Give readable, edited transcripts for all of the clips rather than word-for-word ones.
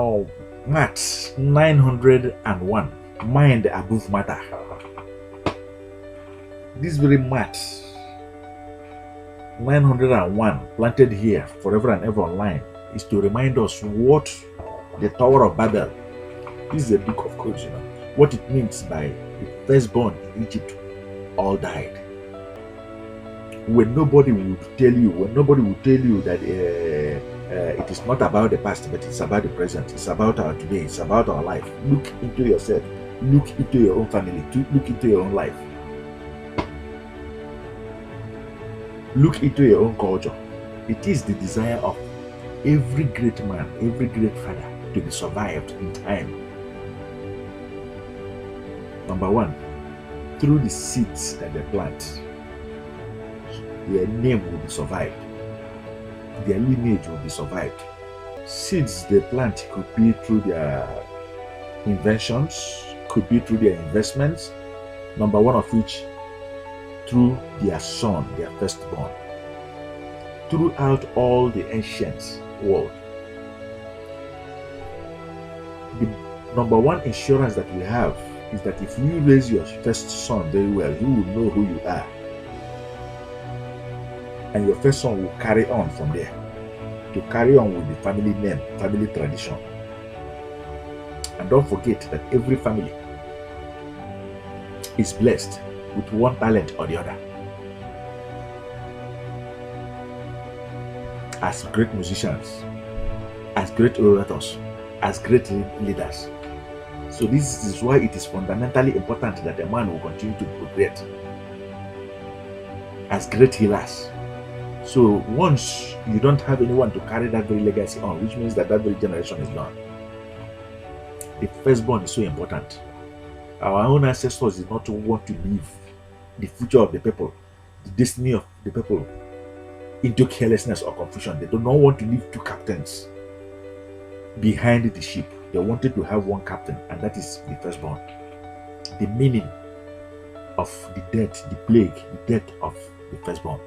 Oh, Maat 901. Mind above matter. This very Maat 901 planted here forever and ever online is to remind us what the Tower of Babel, this is a book of codes, what it means by the firstborn in Egypt all died. When nobody will tell you that it is not about the past, but it's about the present, it's about our today, it's about our life. Look into yourself, look into your own family, look into your own life, look into your own culture. It is the desire of every great man, every great father to be survived in time. Number one, through the seeds that they plant, their name will be survived, their lineage will be survived. Seeds they plant could be through their inventions, could be through their investments, number one of which through their son, their firstborn. Throughout all the ancient world, the number one insurance that we have is that if you raise your first son very well, you will know who you are, and your first son will carry on from there, to carry on with the family name, family tradition. And don't forget that every family is blessed with one talent or the other. As great musicians, as great orators, as great leaders. So this is why it is fundamentally important that a man will continue to progress as great healers. So once you don't have anyone to carry that very legacy on, which means that very generation is gone. The firstborn is so important. Our own ancestors did not want to leave the future of the people, the destiny of the people, into carelessness or confusion. They do not want to leave two captains behind the ship. They wanted to have one captain, and that is the firstborn. The meaning of the death, the plague, the death of the firstborn.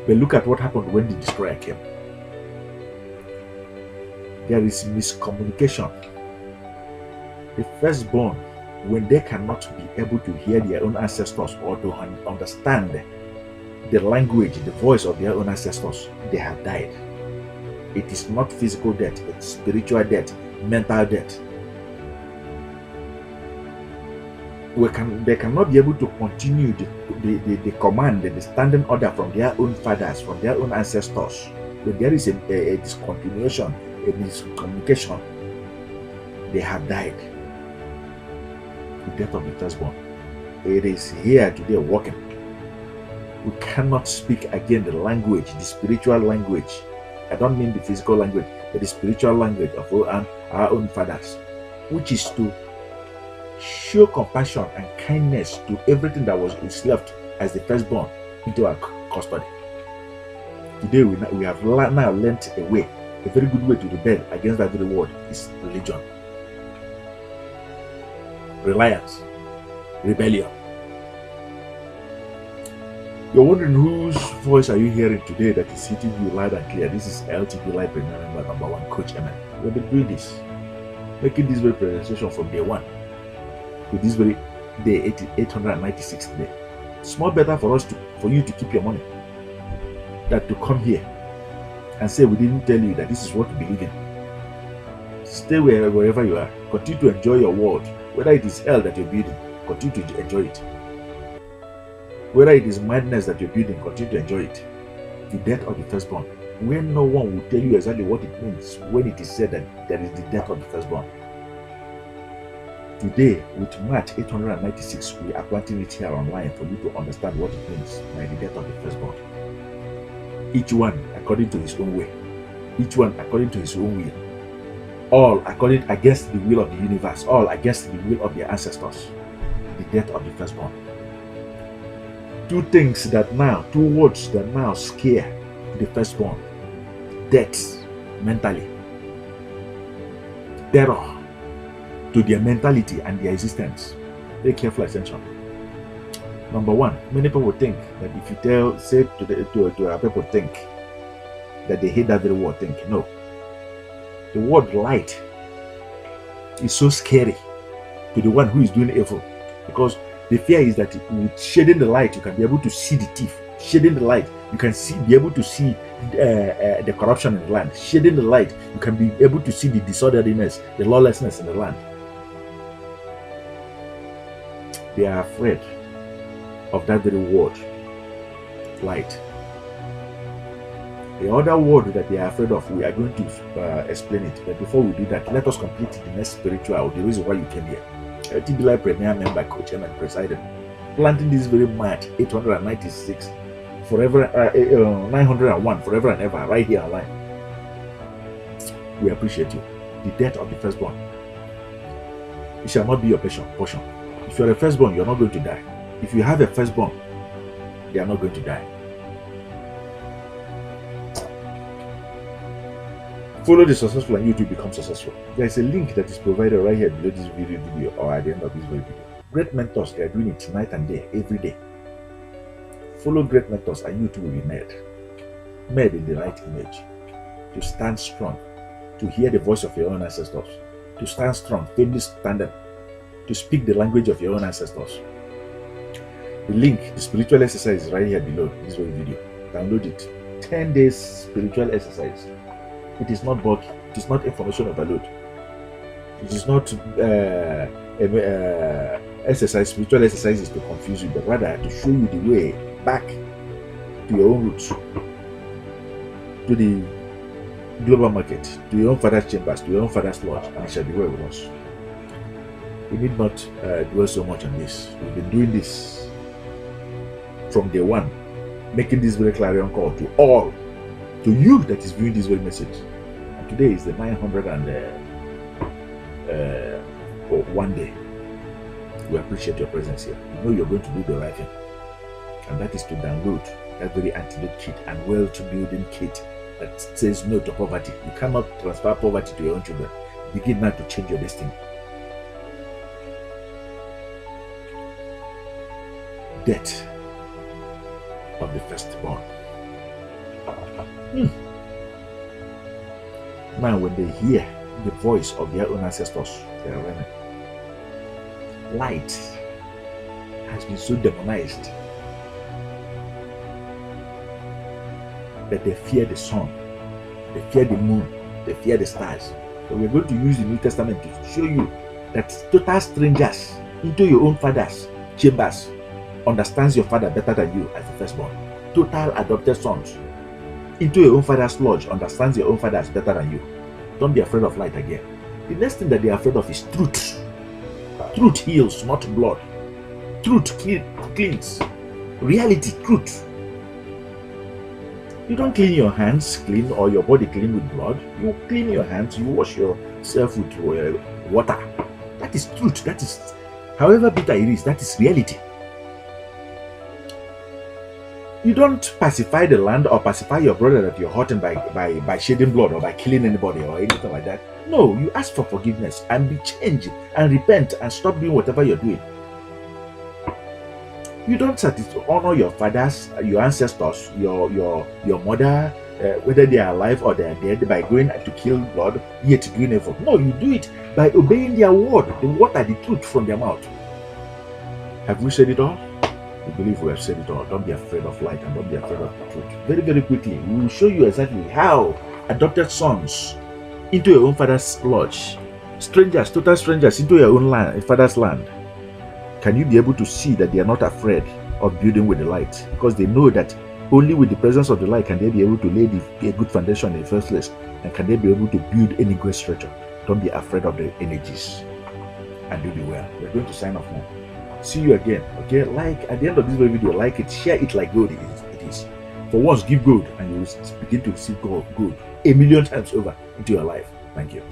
But look at what happened when the destroyer came. There is miscommunication. The firstborn, when they cannot be able to hear their own ancestors or to understand the language, the voice of their own ancestors, they have died. It is not physical death, it's spiritual death, mental death. They cannot be able to continue the command, the standing order from their own fathers, from their own ancestors. When there is a discontinuation, a miscommunication, they have died. The death of the firstborn. It is here today working. We cannot speak again the language, the spiritual language. I don't mean the physical language, but the spiritual language of our own fathers, which is to show compassion and kindness to everything that was left as the firstborn into our custody. Today we have now learnt a way, a very good way to rebel against that very word is religion. Reliance, rebellion. You're wondering whose voice are you hearing today that is hitting you loud and clear? This is LTBLIGHT member number one, coachEmen. We've been doing this, making this very presentation from day one to this very day 896th day. It's more better for you to keep your money than to come here and say we didn't tell you that this is what you believe in. Stay wherever you are. Continue to enjoy your world. Whether it is hell that you're building, continue to enjoy it. Whether it is madness that you're building, continue to enjoy it. The death of the firstborn, when no one will tell you exactly what it means when it is said that there is the death of the firstborn. Today, with Maat 896, we are planting it here online for you to understand what it means by the death of the firstborn. Each one according to his own way, each one according to his own will, all according against the will of the universe, all against the will of their ancestors. The death of the firstborn. Two words that now scare the firstborn: death mentally, terror to their mentality and their existence. Pay careful attention. Number one, many people think that if you say to our people think that they hate that very word, think. No. The word light is so scary to the one who is doing evil, because the fear is that with shading the light, you can be able to see the thief. Shading the light, you can be able to see the corruption in the land. Shading the light, you can be able to see the disorderliness, the lawlessness in the land. They are afraid of that very word, light. The other word that they are afraid of, we are going to explain it. But before we do that, let us complete the next spiritual, the reason why you came here. LTBLIGHT Premier Member coachEmen presiding, planting this very Maat 896, forever 901, forever and ever, right here online. We appreciate you. The death of the firstborn, it shall not be your portion. If you are a firstborn, you are not going to die. If you have a firstborn, they are not going to die. Follow the successful and you too become successful. There is a link that is provided right here below this video or at the end of this video. Great mentors, they are doing it night and day, every day. Follow great mentors and you too will be made in the right image, to stand strong, to hear the voice of your own ancestors, to stand strong, firmly standing, to speak the language of your own ancestors. The link, the spiritual exercise is right here below this video. Download it. 10 days spiritual exercise. It is not bulky. It is not information overload. It is not exercise. Spiritual exercise is to confuse you, but rather to show you the way back to your own roots, to the global market, to your own father's chambers, to your own father's lodge, and it shall be well with us. We need not dwell so much on this. We've been doing this from day one, making this very clarion call to all, to you that is viewing this very message. And today is the 901 day. We appreciate your presence here. You know you're going to do the right thing, and that is to download that very antidote kit and well-to-building kit that says no to poverty. You cannot transfer poverty to your own children. Begin now to change your destiny. Death of the firstborn. Now when they hear the voice of their own ancestors, they are running. Light has been so demonized that they fear the sun, they fear the moon, they fear the stars. So we're going to use the New Testament to show you that total strangers into your own father's chambers understands your father better than you as the firstborn. Total adopted sons into your own father's lodge understands your own father as better than you. Don't be afraid of light again. The next thing that they are afraid of is truth. Truth heals, not blood. Truth cleans. Reality, truth. You don't clean your hands clean or your body clean with blood. You clean your hands, you wash yourself with water. That is truth. That is, however bitter it is, that is reality. You don't pacify the land or pacify your brother that you're hurting by shedding blood or by killing anybody or anything like that. No, you ask for forgiveness and be changed and repent and stop doing whatever you're doing. You don't honor your fathers, your ancestors, your mother, whether they are alive or they are dead, by going to kill blood, yet doing evil. No, you do it by obeying their word, the water, the truth from their mouth. Have we said it all? We believe we have said it all. Don't be afraid of light and don't be afraid of the truth. Very, very quickly, we will show you exactly how adopted sons into your own father's lodge, strangers, total strangers into your own land, father's land. Can you be able to see that they are not afraid of building with the light? Because they know that only with the presence of the light can they be able to lay a good foundation in the first place, and can they be able to build any great structure. Don't be afraid of the energies, and do be well. We're going to sign off now. See you again. Okay, like at the end of this video, like it, share it like gold it is. For once, give gold and you will begin to receive gold 1,000,000 times over into your life. Thank you.